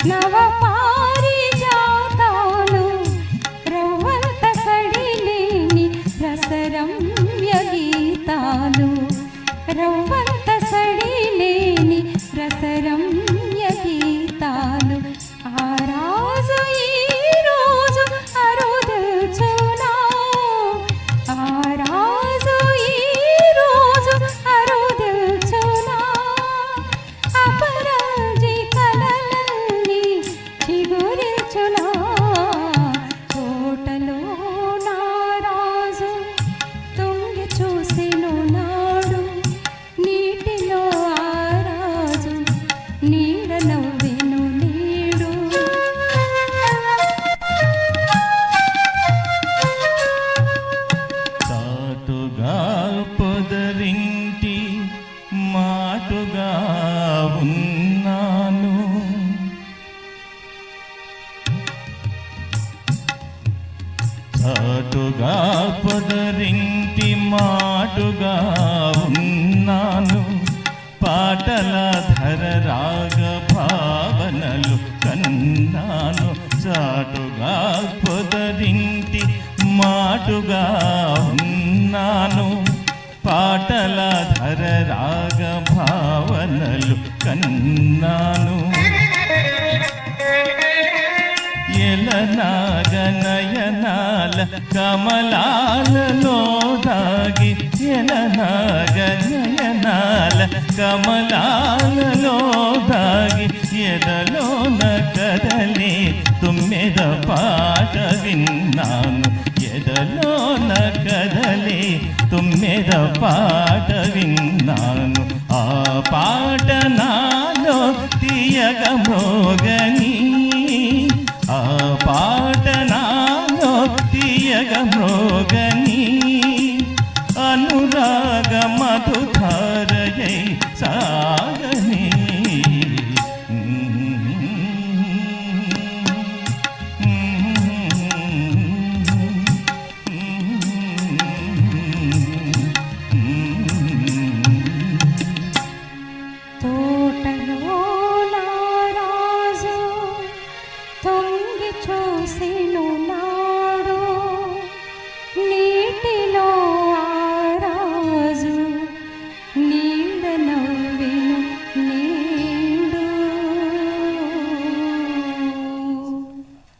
నవ పారిజాతాలు రవ్వంత సడిలేని రసరమ్య గీతాలు రవ్వంత సడిలేని రసరమ్య గీతాలు ఆ రాజు ఈ రోజు అరుదల్చునా ఆ రాజు ఈ రోజు అరుదల్చునా అపరాజి కలలన్నీ చిగురించునా తోటలో నా రాజు తొంగి చూసెను నాడు నీటిలో ఆ రాజు నీడ నవ్వెను నేడు చాటుగా పొదరింటి మాటుగా ఉన్నాను చాటుగా పొదరింటి మాటుగా ఉన్నాను పాటల ధర రాగ భావనలు కన్నాను చాటుగా పొదరింటి మాటుగా ఉన్నాను పాటల ధర రాగ భావనలు కన్నాను ఎలనాగనయనాల కమలాలలో దాగి ఎలనాగనయనాల కమలాలలో దాగి ఎదలోన కదలే తుమ్మెద పాట విన్నాను ఎదలోన కదలే తుమ్మెద పాట విన్నాను ఆ పాట నాలో తీయగ మోగ